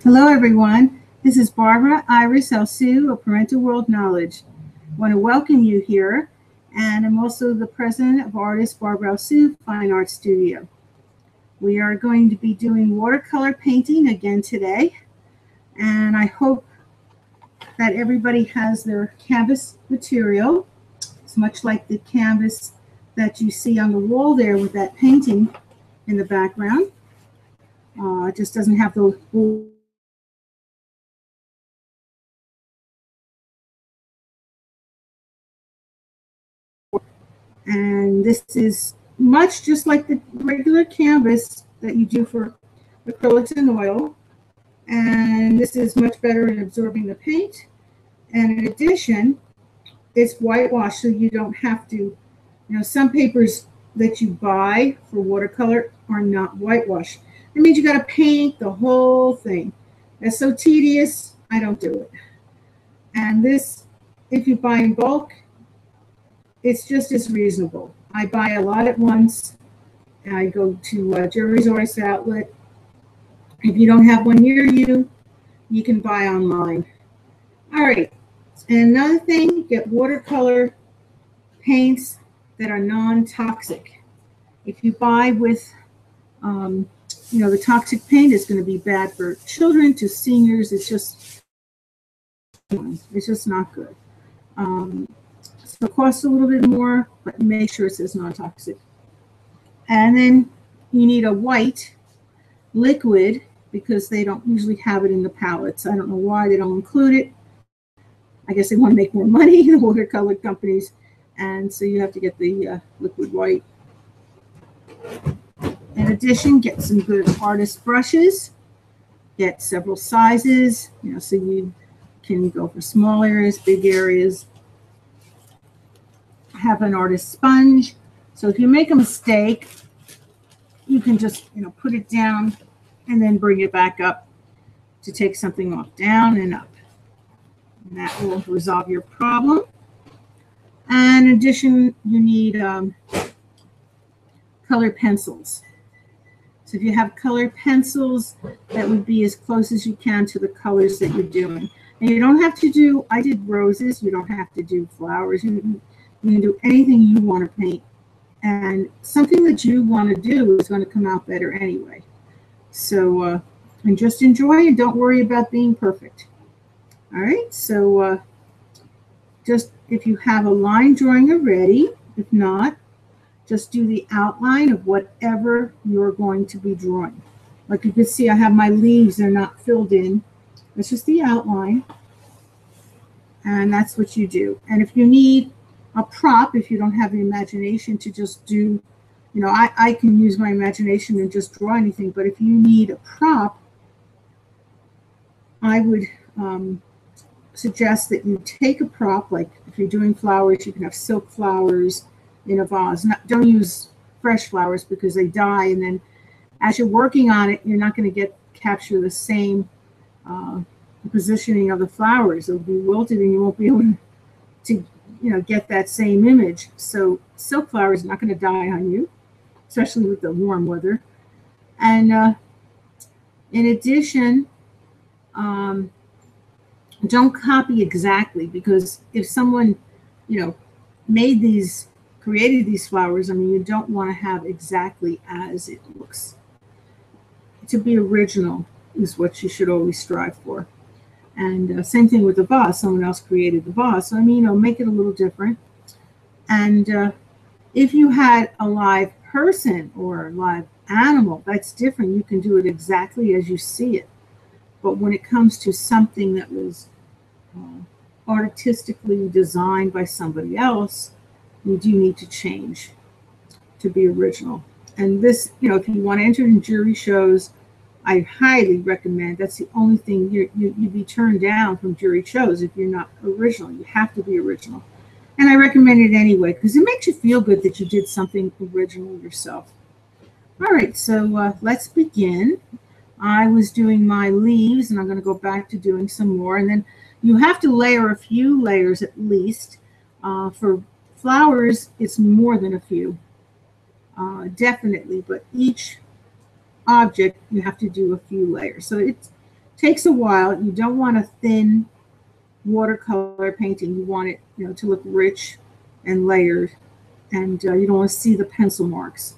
Hello, everyone. This is Barbara Iris Elsu of Parental World Knowledge. I want to welcome you here, and I'm also the president of Artist Barbara Elsu Fine Art Studio. We are going to be doing watercolor painting again today, and I hope that everybody has their canvas material. It's much like the canvas that you see on the wall there with that painting in the background. It just doesn't have the and this is much just like the regular canvas that you do for acrylics and oil, and this is much better in absorbing the paint, and in addition it's whitewashed, so you don't have to, some papers that you buy for watercolor are not whitewashed. It means you got to paint the whole thing. That's so tedious. I don't do it. And this, if you buy in bulk, it's just as reasonable. I buy a lot at once. I go to Jerry's Artist Outlet. If you don't have one near you, you can buy online. All right. And another thing, get watercolor paints that are non-toxic. If you buy with, the toxic paint is going to be bad for children, to seniors. It's just not good. So it costs a little bit more, but make sure it says non-toxic. And then you need a white liquid, because they don't usually have it in the palettes. I don't know why they don't include it. I guess they want to make more money, the watercolor companies, and so you have to get the liquid white. In addition, get some good artist brushes. Get several sizes, so you can go for small areas, big areas. Have an artist sponge, so if you make a mistake, you can just put it down and then bring it back up to take something off, down and up, and that will resolve your problem. And in addition, you need colored pencils. So if you have colored pencils, that would be as close as you can to the colors that you're doing. And you don't have to do, I did roses, you don't have to do flowers. You can do anything you want to paint. And something that you want to do is going to come out better anyway. So, and just enjoy and don't worry about being perfect. All right, so just if you have a line drawing already, if not, just do the outline of whatever you're going to be drawing. Like you can see, I have my leaves, they're not filled in. It's just the outline. And that's what you do. And if you need a prop, if you don't have the imagination to just do, I can use my imagination and just draw anything, but if you need a prop, I would suggest that you take a prop, like if you're doing flowers, you can have silk flowers in a vase. Don't use fresh flowers because they die, and then as you're working on it, you're not going to capture the same positioning of the flowers. It'll be wilted and you won't be able to get that same image. So silk flower is not going to die on you, especially with the warm weather. And in addition, don't copy exactly, because if someone created these flowers, you don't want to have exactly as it looks. To be original is what you should always strive for. And same thing with the vase. Someone else created the vase. So, make it a little different. And if you had a live person or a live animal, that's different. You can do it exactly as you see it. But when it comes to something that was artistically designed by somebody else, you do need to change to be original. And this, if you want to enter in jury shows, I highly recommend. That's the only thing you'd be turned down from jury shows if you're not original. You have to be original. And I recommend it anyway, because it makes you feel good that you did something original yourself. All right, so let's begin. I was doing my leaves, and I'm going to go back to doing some more. And then you have to layer a few layers at least. For flowers, it's more than a few, definitely. But each object, you have to do a few layers. So Takes a while. You don't want a thin watercolor painting. You want it, to look rich and layered, and you don't want to see the pencil marks.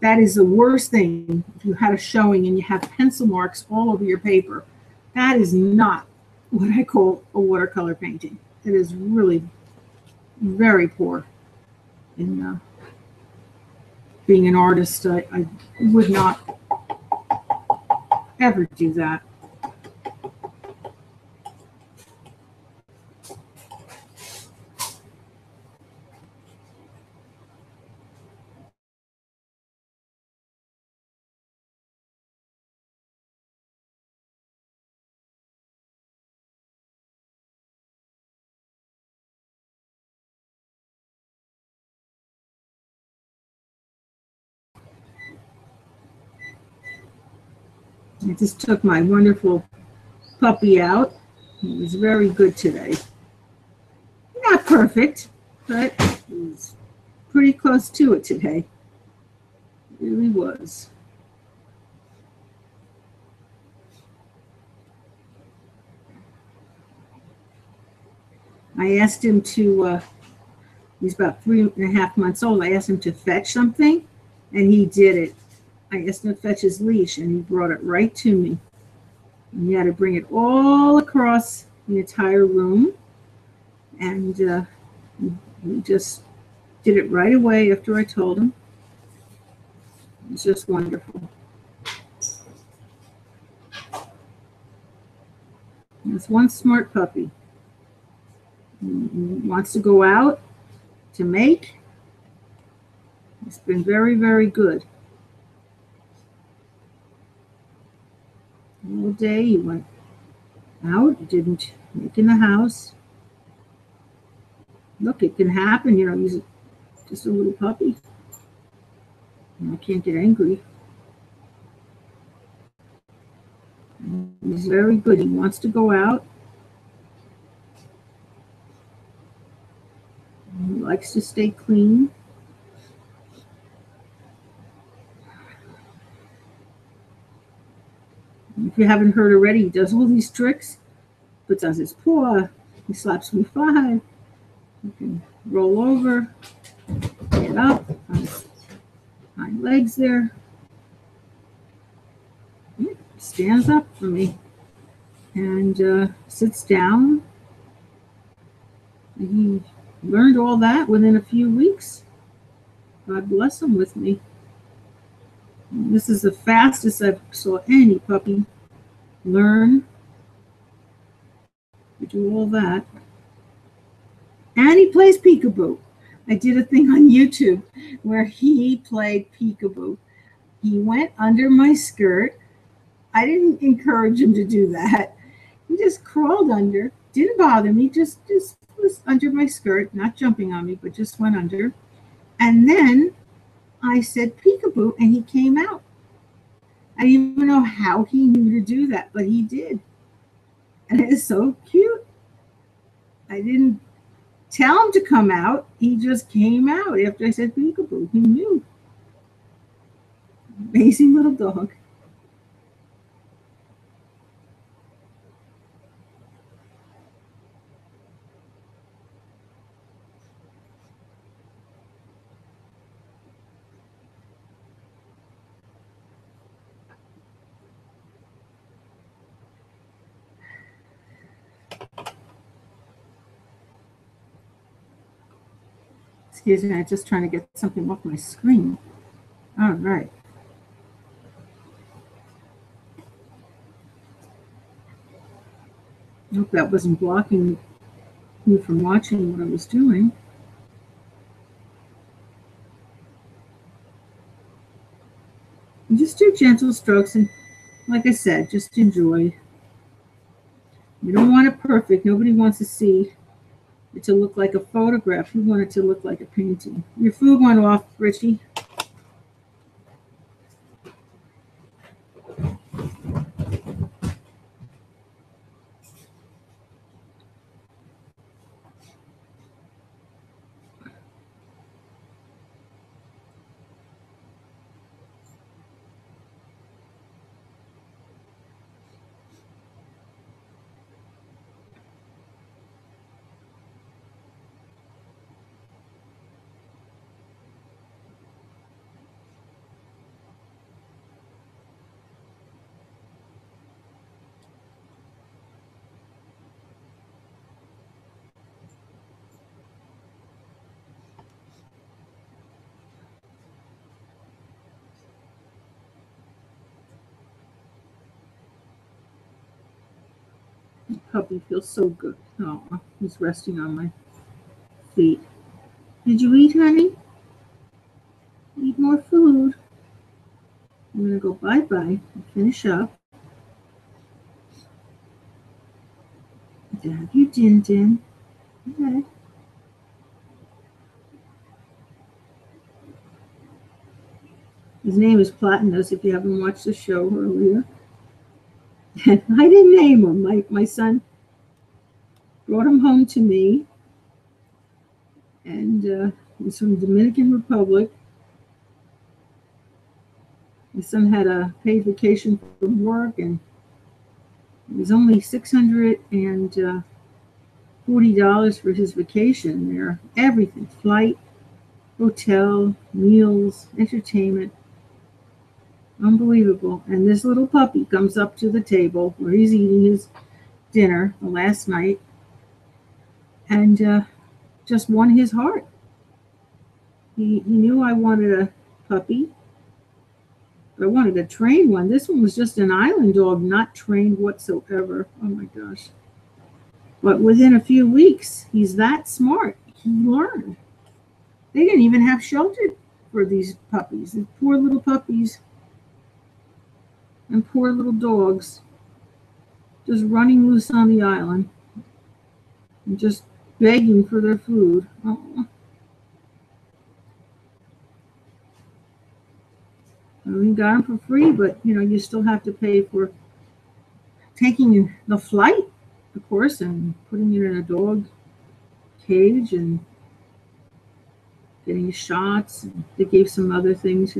That is the worst thing. If you had a showing and you have pencil marks all over your paper, that is not what I call a watercolor painting. It is really very poor in being an artist. I would not ever do that. I just took my wonderful puppy out. He was very good today. Not perfect, but he was pretty close to it today. It really was. I asked him to, he's about 3.5 months old. I asked him to fetch something, and he did it. I asked him to fetch his leash, and he brought it right to me. And he had to bring it all across the entire room, and he just did it right away after I told him. It's just wonderful. There's one smart puppy. He wants to go out to make. It's been very, very good. All day he went out, didn't make in the house. Look, it can happen, he's just a little puppy. And I can't get angry. He's very good. He wants to go out. He likes to stay clean. If you haven't heard already, he does all these tricks. Puts on his paw. He slaps me 5. He can roll over, get up on his hind legs there. Stands up for me and sits down. He learned all that within a few weeks. God bless him with me. This is the fastest I saw any puppy learn to do all that. And he plays peekaboo. I did a thing on YouTube where he played peekaboo. He went under my skirt. I didn't encourage him to do that. He just crawled under. Didn't bother me. Just was under my skirt, not jumping on me, but just went under. And then I said peekaboo, and he came out. I didn't even know how he knew to do that, but he did. And it is so cute. I didn't tell him to come out. He just came out after I said peekaboo. He knew. Amazing little dog. Excuse me, I'm just trying to get something off my screen. All right. Hope that wasn't blocking you from watching what I was doing. And just do gentle strokes, and like I said, just enjoy. You don't want it perfect. Nobody wants to see it to look like a photograph. You want it to look like a painting. Your food went off, Richie. puppy feels so good. Oh, he's resting on my feet. Did you eat, honey? Eat more food. I'm going to go bye-bye and finish up. Dab your din-din. Okay. His name is Platinus, if you haven't watched the show earlier. I didn't name him. My son brought him home to me, and he's from the Dominican Republic. My son had a paid vacation from work, and it was only $640 for his vacation there. Everything, flight, hotel, meals, entertainment. Unbelievable. And this little puppy comes up to the table where he's eating his dinner the last night and just won his heart. He knew I wanted a puppy, but I wanted a trained one. This one was just an island dog, not trained whatsoever. Oh my gosh. But within a few weeks, he's that smart. He learned. They didn't even have shelter for these puppies. These poor little puppies and poor little dogs just running loose on the island and just begging for their food. Oh. We got them for free, but you still have to pay for taking the flight, of course, and putting it in a dog cage and getting shots. They gave some other things,